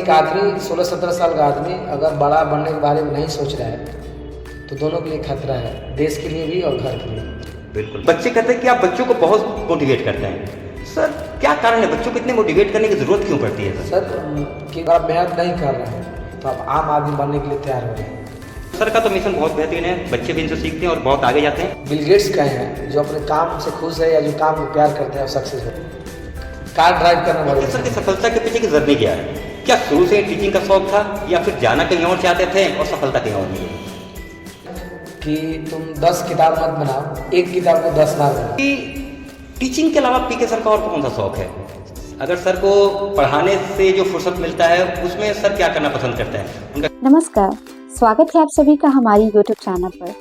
एक आदमी 16-17 साल का आदमी अगर बड़ा बनने के बारे में नहीं सोच रहा है तो दोनों के लिए खतरा है, देश के लिए भी और घर के लिए। बिल्कुल। बच्चे कहते हैं कि आप बच्चों को बहुत मोटिवेट करते हैं, सर क्या कारण है, बच्चों को इतने मोटिवेट करने की ज़रूरत क्यों पड़ती है सर? कि अगर आप मेहनत नहीं कर रहे हैं तो आप आम आदमी बनने के लिए तैयार हो रहे हैं। सर का तो मिशन बहुत बेहतरीन है, बच्चे भी इनसे सीखते हैं और बहुत आगे जाते हैं। बिल गेट्स कहे हैं जो अपने काम से खुश है या जो काम को प्यार करते हैं सक्सेस होते हैं। कार ड्राइव करना वाले सर की सफलता के पीछे की जर्नी क्या है? क्या शुरू से टीचिंग का शौक था या फिर जाना कहीं और चाहते थे और सफलता कहीं और मिली? कि तुम 10 किताब मत बनाओ, एक किताब को 10 बार बनाओ। कि टीचिंग के अलावा पीके सर का और कौन सा शौक है? अगर सर को पढ़ाने से जो फुर्सत मिलता है उसमें सर क्या करना पसंद करते हैं उनका? नमस्कार, स्वागत है आप सभी का हमारी YouTube चैनल पर।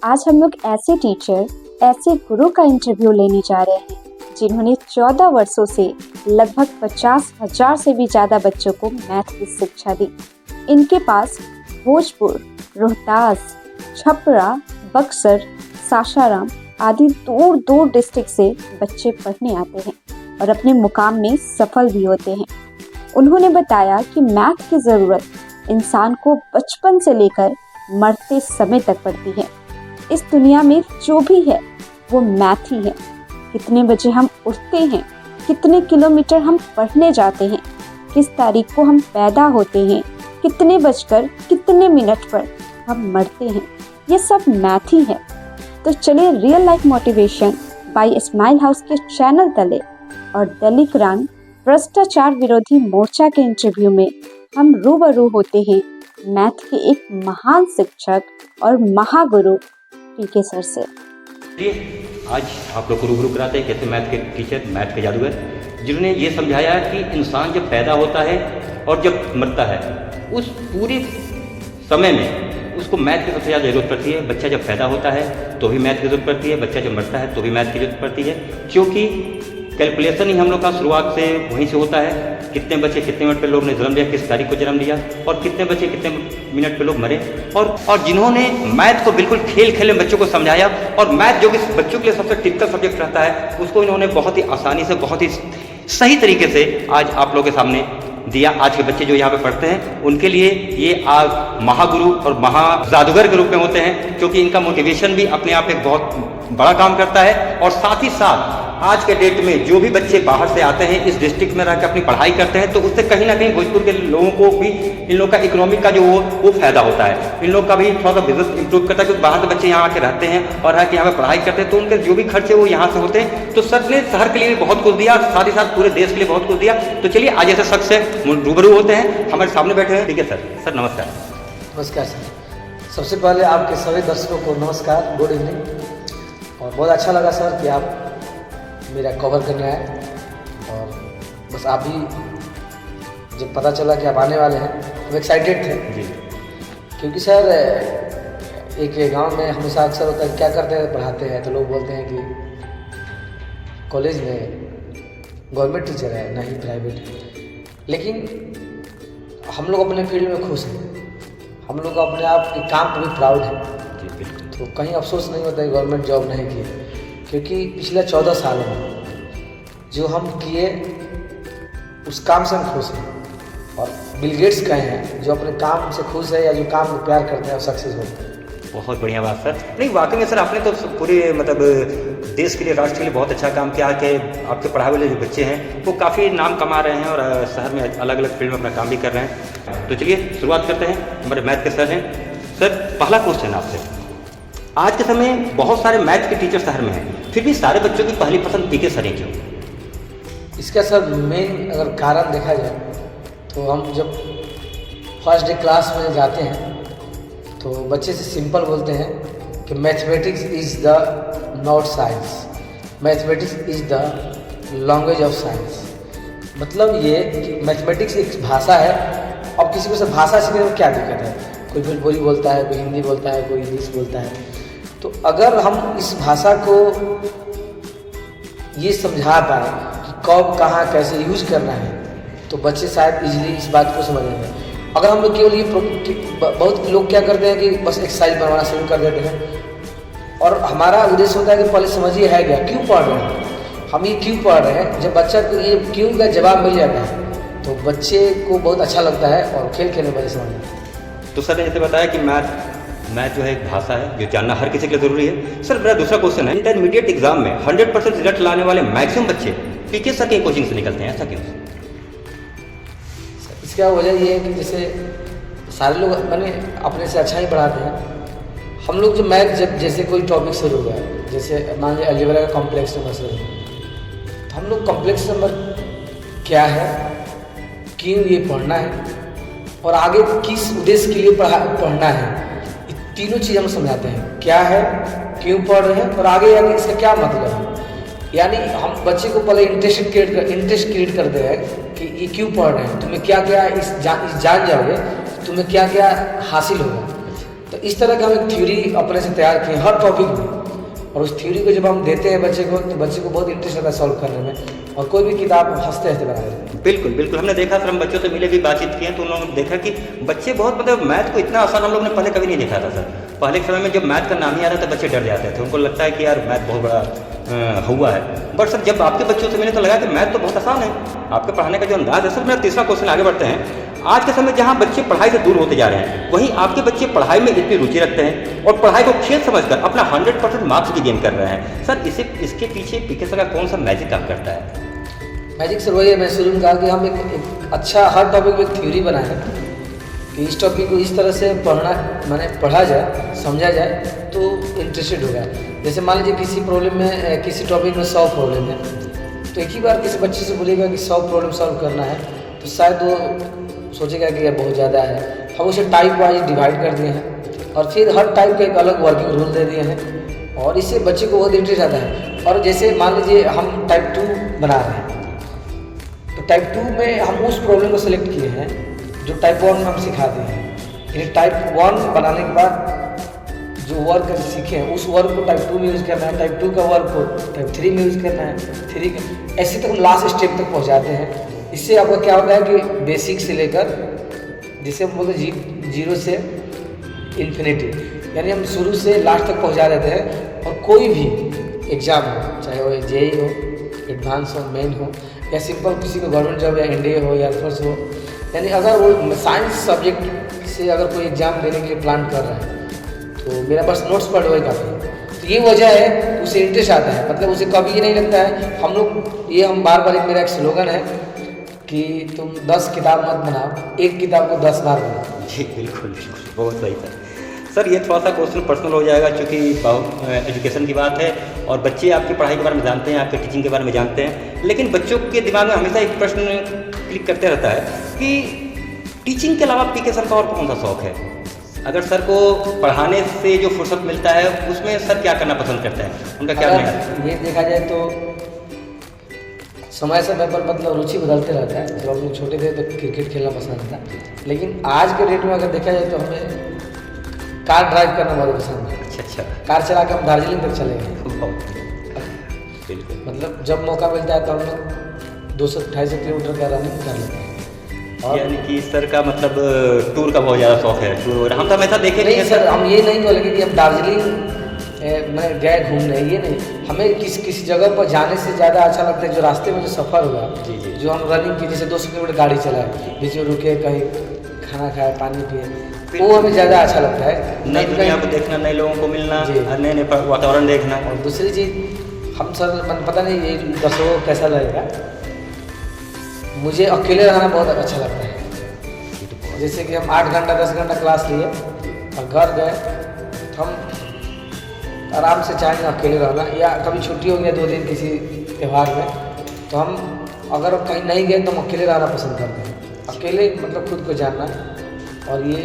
आज हम लोग ऐसे टीचर, ऐसे गुरु का इंटरव्यू लेने जा रहे हैं जिन्होंने 14 वर्षों से लगभग 50,000 से भी ज़्यादा बच्चों को मैथ की शिक्षा दी। इनके पास भोजपुर, रोहतास, छपरा, बक्सर, सासाराम आदि दूर दूर डिस्ट्रिक्ट से बच्चे पढ़ने आते हैं और अपने मुकाम में सफल भी होते हैं। उन्होंने बताया कि मैथ की ज़रूरत इंसान को बचपन से लेकर मरते समय तक पड़ती है। इस दुनिया में जो भी है वो मैथ ही है। कितने बजे हम उठते हैं, कितने किलोमीटर हम पढ़ने जाते हैं, किस तारीख को हम पैदा होते हैं, कितने बजकर कितने मिनट पर हम मरते हैं, ये सब मैथ ही है। तो चलिए real life motivation by Smile House के चैनल तले और दलित रंग भ्रष्टाचार विरोधी मोर्चा के इंटरव्यू में हम रूबरू होते हैं मैथ के एक महान शिक्षक और महागुरु पीके सर से। आज आप लोग को रूबरू कराते हैं कैसे मैथ के टीचर, मैथ के जादूगर, जिन्होंने ये समझाया कि इंसान जब पैदा होता है और जब मरता है उस पूरे समय में उसको मैथ की सबसे ज़्यादा ज़रूरत पड़ती है। बच्चा जब पैदा होता है तो भी मैथ की ज़रूरत पड़ती है, बच्चा जब मरता है तो भी मैथ की ज़रूरत पड़ती है, क्योंकि कैलकुलेशन ही हम लोग का शुरुआत से वहीं से होता है। कितने बच्चे कितने मिनट पे लोग ने जन्म लिया, किस तारीख को जन्म लिया और कितने बच्चे कितने मिनट पे लोग मरे। और जिन्होंने मैथ को बिल्कुल खेल खेल में बच्चों को समझाया और मैथ जो कि बच्चों के लिए सबसे टिपिकल सब्जेक्ट रहता है उसको इन्होंने बहुत ही आसानी से, बहुत ही सही तरीके से आज आप लोगों के सामने दिया। आज के बच्चे जो यहाँ पे पढ़ते हैं उनके लिए ये आज महागुरु और महा जादूगर के रूप में होते हैं, क्योंकि इनका मोटिवेशन भी अपने आप एक बहुत बड़ा काम करता है। और साथ ही साथ आज के डेट में जो भी बच्चे बाहर से आते हैं इस डिस्ट्रिक्ट में रहकर अपनी पढ़ाई करते हैं तो उससे कहीं ना कहीं भोजपुर के लोगों को भी, इन लोगों का इकोनॉमिक का जो वो फायदा होता है। इन लोग का भी थोड़ा सा बिजनेस इंप्रूव करता है, क्योंकि बाहर के बच्चे यहाँ आके रहते हैं और आके यहाँ पे पढ़ाई करते हैं तो उनके जो भी खर्चे वो यहाँ से होते हैं। तो सर ने शहर के लिए भी बहुत कुछ दिया, साथ ही साथ पूरे देश के लिए बहुत कुछ दिया। तो चलिए आज ऐसे शख्स से रूबरू होते हैं, हमारे सामने बैठे हैं। ठीक है सर। सर नमस्कार। नमस्कार सर। सबसे पहले आपके सभी दर्शकों को नमस्कार, गुड इवनिंग। और बहुत अच्छा लगा सर कि आप मेरा कवर करना है, और बस आप भी जब पता चला कि आप आने वाले हैं तो एक्साइटेड थे जी। क्योंकि सर एक गांव में हमेशा अक्सर होता है क्या करते हैं, पढ़ाते हैं तो लोग बोलते हैं कि कॉलेज में गवर्नमेंट टीचर है ना ही प्राइवेट है। लेकिन हम लोग अपने फील्ड में खुश हैं, हम लोग अपने आप के काम पर भी प्राउड हैं, तो कहीं अफसोस नहीं होता है गवर्नमेंट जॉब नहीं की, क्योंकि पिछले 14 सालों में जो हम किए उस काम से हम खुश हैं। और बिल गेट्स कहे हैं जो अपने काम से खुश है या जो काम को प्यार करते हैं सक्सेस होते हैं। बहुत बढ़िया बात सर। नहीं वाकई में सर आपने तो पूरे मतलब देश के लिए, राष्ट्र के लिए बहुत अच्छा काम किया कि आपके पढ़ाए वाले जो बच्चे हैं वो काफ़ी नाम कमा रहे हैं और शहर में अलग अलग फील्ड में अपना काम भी कर रहे हैं। तो चलिए शुरुआत करते हैं। हमारे मैथ के सर हैं। सर पहला क्वेश्चन आपसे, आज के समय बहुत सारे मैथ के टीचर शहर में हैं, फिर भी सारे बच्चों की पहली पसंद पीके सर ही क्यों? इसका सर मेन अगर कारण देखा जाए तो हम जब फर्स्ट डे क्लास में जाते हैं तो बच्चे से सिंपल बोलते हैं कि mathematics is the not science, mathematics is the language of science. मतलब ये कि मैथमेटिक्स एक भाषा है। अब किसी को से भाषा सीखने में क्या दिक्कत है? कोई भोजपुरी बोलता है, कोई हिंदी बोलता है, कोई इंग्लिश बोलता है। तो अगर हम इस भाषा को ये समझा पाए कि कब कहाँ कैसे यूज करना है तो बच्चे शायद इजीली इस बात को समझेंगे। अगर हम लोग केवल ये बहुत लोग क्या करते हैं कि बस एक्सरसाइज बनवाना शुरू कर देते हैं और हमारा उद्देश्य होता है कि पहले समझिए है क्या, क्यों पढ़ रहे हैं हम, ये क्यों पढ़ रहे हैं। जब बच्चा को ये क्यों का जवाब मिल जाता है तो बच्चे को बहुत अच्छा लगता है और खेल खेलने में समझ में। तो सर ने जैसे बताया कि मैथ जो है एक भाषा है जो जानना हर किसी के लिए ज़रूरी है। सर मेरा दूसरा क्वेश्चन है, इंटरमीडिएट एग्जाम में 100% रिजल्ट लाने वाले मैक्सिमम बच्चे पीके सर की कोचिंग से निकलते हैं, ऐसा क्यों? इसका वजह ये है कि जैसे सारे लोग मैंने अपने से अच्छा ही पढ़ाते हैं। हम लोग जो मैथ जब जैसे कोई टॉपिक शुरू हुआ है, जैसे मान लीजिए अलजेब्रा का कॉम्प्लेक्स नंबर शुरू हुआ, तो हम लोग कॉम्प्लेक्स नंबर क्या है, क्यों ये पढ़ना है और आगे किस उद्देश्य के लिए पढ़ना है, ये तीनों चीज़ हम समझाते हैं। क्या है, क्यों पढ़ रहे हैं और आगे इसका क्या मतलब है। यानी हम बच्चे को पहले इंटरेस्ट क्रिएट करते हैं कि ये क्यों पढ़ रहे हैं, तुम्हें क्या क्या जान जाओगे, तुम्हें क्या क्या हासिल होगा। तो इस तरह का हम एक थ्योरी अपने से तैयार किए हर टॉपिक में, और उस थ्योरी को जब हम देते हैं बच्चे को, तो बच्चे को बहुत इंटरेस्ट आता है सॉल्व करने में, और कोई भी किताब हंसते हंसते बना देते हैं। बिल्कुल बिल्कुल, हमने देखा सर, हम बच्चों से मिले भी बातचीत किए तो उन लोगों ने देखा कि बच्चे बहुत मतलब मैथ को इतना आसान हम लोग ने पहले कभी नहीं देखा था सर। पहले के समय में जब मैथ का नाम ही आ रहा था बच्चे डर जाते थे, उनको लगता है कि यार मैथ बहुत बड़ा हुआ है। बट सर जब आपके बच्चों से मिले तो लगा कि मैथ तो बहुत आसान है, आपके पढ़ाने का जो अंदाज है। सर मेरा तीसरा क्वेश्चन आगे बढ़ते हैं। आज के समय जहाँ बच्चे पढ़ाई से दूर होते जा रहे हैं, वहीं आपके बच्चे पढ़ाई में इतनी रुचि रखते हैं और पढ़ाई को खेल समझकर अपना 100% मार्क्स भी गेन कर रहे हैं। सर इसके पीछे पीके सर का कौन सा मैजिक काम करता है? मैजिक सर वही है, मैं शुरू में कहा कि हम एक अच्छा हर टॉपिक में एक थ्योरी बनाए कि इस टॉपिक को इस तरह से पढ़ा जाए, समझा जाए तो इंटरेस्टेड होगा। जैसे मान लीजिए किसी प्रॉब्लम में, किसी टॉपिक में 100 प्रॉब्लम है, तो एक ही बार किसी बच्चे से बोलेगा कि 100 प्रॉब्लम सॉल्व करना है, तो शायद वो सोचेगा कि यह बहुत ज़्यादा है। हम उसे टाइप वाइज डिवाइड कर दिए हैं और फिर हर टाइप का एक अलग वर्किंग रूल दे दिए हैं, और इससे बच्चे को बहुत इंटरेस्ट आता है। और जैसे मान लीजिए हम टाइप 2 बना रहे हैं, तो टाइप 2 में हम उस प्रॉब्लम को सिलेक्ट किए हैं जो टाइप 1 में हम सिखा दिए हैं। यानी टाइप 1 बनाने के बाद जो वर्क सीखे हैं उस वर्क को टाइप 2 में यूज़ करना है, टाइप 2 का वर्क को टाइप 3 में यूज़ करना है, 3 का, ऐसे तक हम लास्ट स्टेप तक पहुंचाते हैं। इससे आपका क्या होता है कि बेसिक से लेकर, जिसे हम बोलते हैं 0 से इन्फिनिटी, यानी हम शुरू से लास्ट तक पहुंचा देते हैं। और कोई भी एग्ज़ाम हो, चाहे वो जेई हो, एडवांस हो, मेन हो, या सिंपल किसी को गवर्नमेंट जॉब या एनडीए हो या एयरफोर्स हो, यानी अगर वो साइंस सब्जेक्ट से अगर कोई एग्ज़ाम देने के लिए प्लान कर रहा है, तो मेरा बस नोट्स पढ़ वही काफ़ी है। तो ये वजह है, उसे इंटरेस्ट आता है, मतलब उसे कभी ये नहीं लगता है। हम लोग ये हम बार बार, एक मेरा एक स्लोगन है कि तुम 10 किताब मत बनाओ, एक किताब को 10 बार बनाओ। जी बिल्कुल बिल्कुल, बहुत सही सर। ये थोड़ा सा क्वेश्चन पर्सनल हो जाएगा क्योंकि एजुकेशन की बात है और बच्चे आपकी पढ़ाई के बारे में जानते हैं, आपके टीचिंग के बारे में जानते हैं, लेकिन बच्चों के दिमाग में हमेशा एक प्रश्न क्लिक करते रहता है कि टीचिंग के अलावा पीके सर का और कौन सा शौक है? अगर सर को पढ़ाने से जो फुर्सत मिलता है उसमें सर क्या करना पसंद करते हैं, उनका क्या है? ये देखा जाए तो समय समय पर मतलब रुचि बदलते रहता है। जब हम लोग छोटे थे तो क्रिकेट खेलना पसंद था, लेकिन आज के डेट में अगर देखा जाए तो हमें कार ड्राइव करना बहुत पसंद है। अच्छा, कार चला के हम दार्जिलिंग तक चले गए। बिल्कुल, मतलब जब मौका मिलता है तो हम लोग 200-250 किलोमीटर का रनिंग कर लेते हैं। और यानी कि सर का मतलब टूर का बहुत ज़्यादा शौक है। टूर हम तो हमेशा देखे नहीं सर, हम ये नहीं बोलेंगे कि हम दार्जिलिंग में गए घूमने, ये नहीं। हमें किसी जगह पर जाने से ज़्यादा अच्छा लगता है जो रास्ते में जो सफ़र हुआ, जी। जो हम रनिंग की, जैसे 200 किलोमीटर गाड़ी चलाए, बीच में रुके, कहीं खाना खाए, पानी पिए, वो हमें ज़्यादा अच्छा लगता है। नई दुनिया को देखना, नए लोगों को मिलना, नए नए वातावरण देखना। और दूसरी चीज़, हम सर पता नहीं ये दर्शकों को कैसा लगेगा, मुझे अकेले रहना बहुत अच्छा लगता है। जैसे कि हम 8 घंटा 10 घंटा क्लास लिए और घर गए, तो हम आराम से चाहेंगे अकेले रहना, या कभी छुट्टी हो गया 2 दिन किसी त्यौहार में, तो हम अगर कहीं नहीं गए तो हम अकेले रहना पसंद करते हैं। अकेले मतलब खुद को जानना, और ये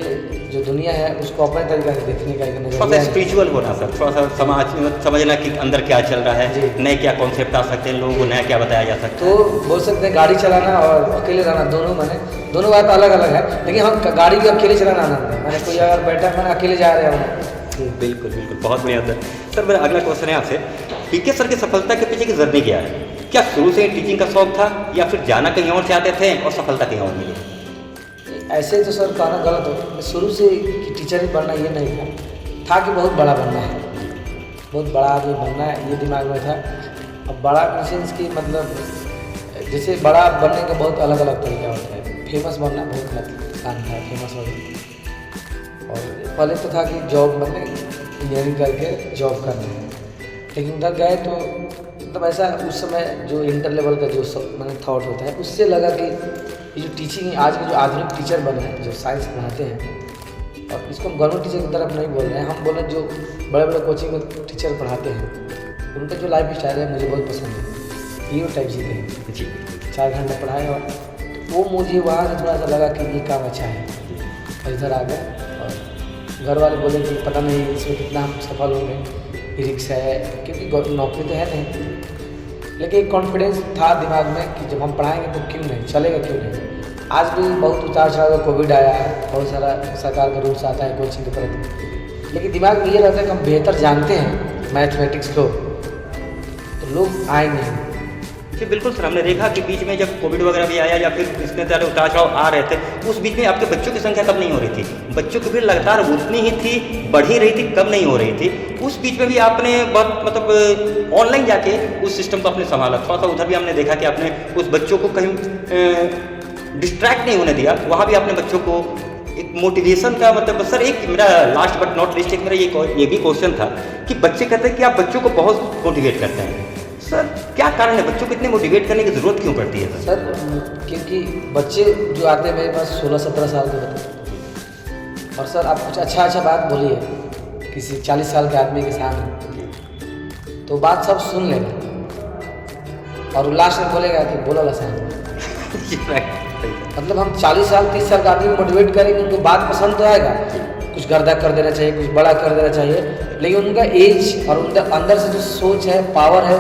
जो दुनिया है उसको अपने तरीके से देखने का एक थोड़ा सा स्पिरिचुअल होना सर, थोड़ा सा समाज में समझना कि अंदर क्या चल रहा है, नए क्या कॉन्सेप्ट आ सकते हैं, लोगों को नया क्या बताया जा सकता है। तो बोल सकते हैं गाड़ी चलाना और अकेले रहना दोनों बात अलग अलग है, लेकिन हम गाड़ी भी अकेले चलाना आनंद है। मैंने कोई अगर बैठा, मैंने अकेले जा रहे हैं। बिल्कुल बिल्कुल, बहुत बढ़िया सर। मेरा अगला क्वेश्चन है आपसे, पीके सर की सफलता के पीछे की जर्नी क्या है? क्या शुरू से ही टीचिंग का शौक था या फिर जाना कहीं और चाहते थे और सफलता कहीं और मिली? ऐसे तो सर कहना गलत हो, शुरू से कि टीचर ही बनना ये नहीं था कि बहुत बड़ा बनना है, बहुत बड़ा आदमी बनना है, ये दिमाग में था। अब बड़ा क्वेश्चन की मतलब, जैसे बड़ा बनने का बहुत अलग अलग तरीका होता है। फेमस बनना बहुत आसान था, फेमस हो गया। और पहले तो था कि जॉब मतलब इंजीनियरिंग करके जॉब करना है, लेकिन उधर गए तो मतलब ऐसा उस समय जो इंटर लेवल का जो मैंने थॉट होता है, उससे लगा कि ये जो टीचिंग आज के जो आधुनिक टीचर बने हैं, जो साइंस पढ़ाते हैं, और इसको हम गवर्नमेंट टीचर की तरफ नहीं बोल रहे हैं, हम बोले जो बड़े बड़े कोचिंग में टीचर पढ़ाते हैं, उनका जो लाइफ स्टाइल है मुझे बहुत पसंद है। ये टाइप जीते हैं जी 4 घंटे पढ़ाए, और तो वो मुझे वहाँ से थोड़ा सा लगा कि ये काम अच्छा है, और इधर आ गए। और घर वाले बोले कि पता नहीं इसमें कितना हम सफल होंगे, रिक्स है, क्योंकि नौकरी तो है नहीं, लेकिन एक कॉन्फिडेंस था दिमाग में कि जब हम पढ़ाएंगे तो क्यों नहीं चलेगा, क्यों नहीं। आज भी बहुत उतार चढ़ाव, कोविड आया है, बहुत सारा सरकार का रूल्स आता है कोचिंग के प्रति, लेकिन दिमाग में ये रहता है कि हम बेहतर जानते हैं मैथमेटिक्स को, तो लोग आए नहीं। जी बिल्कुल सर, हमने देखा कि बीच में जब कोविड वगैरह भी आया या फिर इतने सारे उतार चढ़ाव आ रहे थे, उस बीच में आपके बच्चों की संख्या कम नहीं हो रही थी, बच्चों की भीड़ लगातार उतनी ही थी, बढ़ ही रही थी, कम नहीं हो रही थी। उस बीच में भी आपने बहुत मतलब ऑनलाइन जाके उस सिस्टम को आपने संभाला, थोड़ा सा उधर भी हमने देखा कि आपने उस बच्चों को कहीं डिस्ट्रैक्ट नहीं होने दिया, वहाँ भी आपने बच्चों को एक मोटिवेशन का मतलब सर, एक मेरा लास्ट बट नॉट लीस्ट एक मेरा ये भी क्वेश्चन था कि बच्चे कहते हैं कि आप बच्चों को बहुत मोटिवेट करते हैं, सर क्या कारण है, बच्चों को इतने मोटिवेट करने की ज़रूरत क्यों पड़ती है सर? क्योंकि बच्चे जो आते हैं मेरे पास 16-17 साल के होते हैं, और सर आप कुछ अच्छा बात बोलिए किसी 40 साल के आदमी के सामने, तो बात सब सुन लेगा और लास्ट में बोलेगा कि बोला लसान। मतलब हम 40 साल 30 साल का आदमी को मोटिवेट करेंगे, उनको बात पसंद तो आएगा, कुछ गर्दा कर देना चाहिए, कुछ बड़ा कर देना चाहिए, लेकिन उनका एज और उनका अंदर से जो सोच है, पावर है,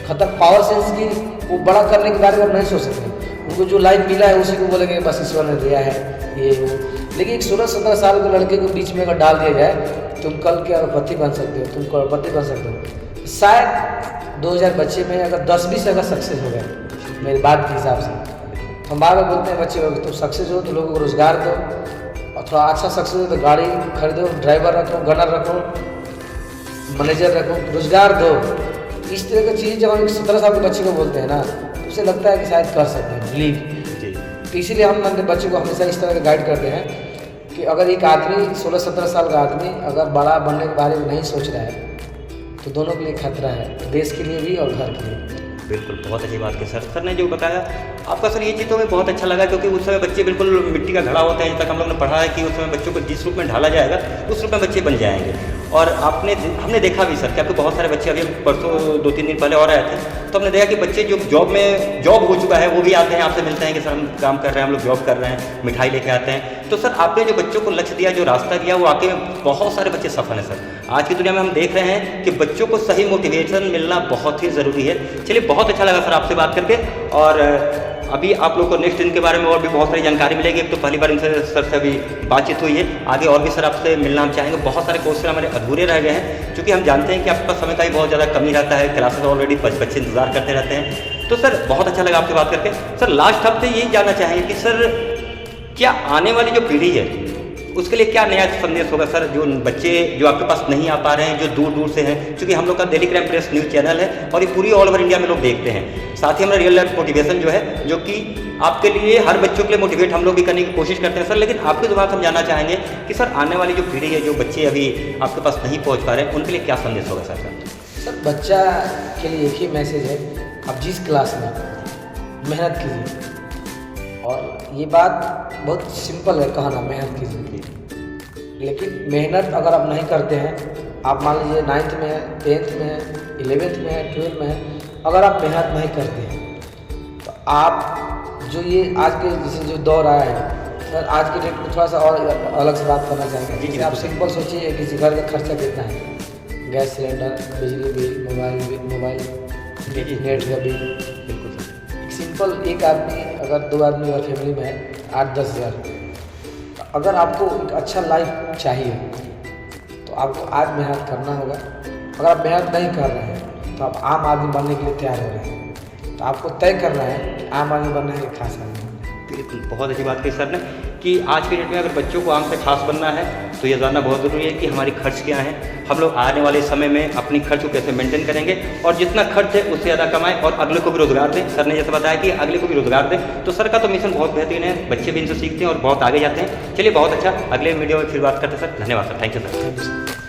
खत्म पावर सेंस की, वो बड़ा करने के बारे में नहीं सोच सकते। उनको जो लाइफ मिला है उसी को बोलेंगे बस ईश्वर ने दिया है ये वो। लेकिन एक 16-17 साल के लड़के को बीच में अगर डाल दिया जाए, तुम कल के अरबपति बन सकते हो, तुम करोड़पति बन सकते हो। शायद 2000 बच्चे में अगर 10-20 अगर सक्सेस हो गए मेरी बात के हिसाब से, हम बार बार बोलते हैं बच्चे तुम सक्सेस हो तो लोगों को रोजगार दो, और थोड़ा अच्छा सक्सेस हो तो गाड़ी खरीदो, ड्राइवर रखो, गनर रखो, मैनेजर रखो, रोजगार दो। इस तरह की चीज़ जब हम 17 साल के बच्चे को बोलते हैं ना, तो उसे लगता है कि शायद कर सकते हैं, बिलीव। तो इसीलिए हम अपने बच्चे को हमेशा इस तरह का गाइड करते हैं कि अगर एक आदमी 16-17 साल का आदमी अगर बड़ा बनने के बारे में नहीं सोच रहा है, तो दोनों के लिए खतरा है, देश के लिए भी और घर के लिए। बिल्कुल, बहुत अच्छी बात की सर ने जो बताया आपका सर, ये चीज़ तो हमें बहुत अच्छा लगा, क्योंकि उस समय बच्चे बिल्कुल मिट्टी का घड़ा होता है। जब तक हम लोग ने पढ़ा है कि उस समय बच्चों को जिस रूप में ढाला जाएगा उस रूप में बच्चे बन जाएंगे। और हमने देखा भी सर कि आपके बहुत सारे बच्चे अभी परसों 2-3 दिन पहले और आए थे, तो हमने देखा कि बच्चे जो जॉब हो चुका है वो भी आते हैं, आपसे मिलते हैं कि सर हम काम कर रहे हैं, हम लोग जॉब कर रहे हैं, मिठाई लेके आते हैं। तो सर आपने जो बच्चों को लक्ष्य दिया, जो रास्ता दिया, वो आके बहुत सारे बच्चे सफल हैं सर। आज की दुनिया में हम देख रहे हैं कि बच्चों को सही मोटिवेशन मिलना बहुत ही ज़रूरी है। चलिए, बहुत अच्छा लगा सर आपसे बात करके, और अभी आप लोग को नेक्स्ट दिन के बारे में और भी बहुत सारी जानकारी मिलेगी। एक तो पहली बार इनसे सर से अभी बातचीत हुई है, आगे और भी सर आपसे मिलना हम चाहेंगे। बहुत सारे क्वेश्चन हमारे अधूरे रह गए हैं, क्योंकि हम जानते हैं कि आपके पास समय का भी बहुत ज़्यादा कमी रहता है, क्लासेस ऑलरेडी बच्चे इंतजार करते रहते हैं। तो सर बहुत अच्छा लगा आपसे बात करके। सर लास्ट हफ्ते यही जानना चाहेंगे कि सर क्या आने वाली जो पीढ़ी है उसके लिए क्या नया संदेश होगा सर, जो बच्चे जो आपके पास नहीं आ पा रहे हैं, जो दूर दूर से हैं, क्योंकि हम लोग का daily crime press news channel है और ये पूरी ऑल ओवर इंडिया में लोग देखते हैं। साथ ही हमारा रियल लाइफ मोटिवेशन जो है, जो कि आपके लिए, हर बच्चों के लिए मोटिवेट हम लोग भी करने की कोशिश करते हैं सर। लेकिन आपके जुबान हम जानना चाहेंगे कि सर आने वाली जो पीढ़ी है, जो बच्चे अभी आपके पास नहीं पहुँच पा रहे हैं, उनके लिए क्या संदेश होगा सर? सर बच्चा के लिए एक ही मैसेज है, आप जिस क्लास में मेहनत कीजिए, और ये बात बहुत सिंपल है कहना, मेहनत कीजिए। लेकिन मेहनत अगर आप नहीं करते हैं, आप मान लीजिए 9th में है, 10th में है, 11th में है, 12th में है, अगर आप मेहनत नहीं करते हैं तो आप जो ये आज के जैसे जो दौर आया है सर, आज के डेट में थोड़ा सा और अलग से बात करना चाहेंगे। जैसे आप सिंपल सोचिए किसी घर का खर्चा कितना है, गैस सिलेंडर, बिजली बिल, मोबाइल नेट का बिल। बिल्कुल सिंपल, एक आदमी अगर 2 आदमी अगर फैमिली में है 8-10 हज़ार। अगर आपको एक अच्छा लाइफ चाहिए तो आपको आज मेहनत करना होगा। अगर आप मेहनत नहीं कर रहे हैं तो आप आम आदमी बनने के लिए तैयार हो रहे हैं, तो आपको तय करना है कि आम आदमी बनना है कि खास आदमी। बिल्कुल, बहुत अच्छी बात कही सर ने। कि आज के डेट में अगर बच्चों को आम से खास बनना है तो ये जानना बहुत ज़रूरी है कि हमारी खर्च क्या है, हम लोग आने वाले समय में अपनी खर्च को कैसे मेंटेन करेंगे और जितना खर्च है उससे ज़्यादा कमाएं और अगले को भी रोज़गार दें। सर ने जैसे बताया कि अगले को भी रोज़गार दें, तो सर का तो मिशन बहुत बेहतरीन है, बच्चे भी इनसे सीखते हैं और बहुत आगे जाते हैं। चलिए बहुत अच्छा, अगले वीडियो में फिर बात करते हैं सर। धन्यवाद सर, थैंक यू सर।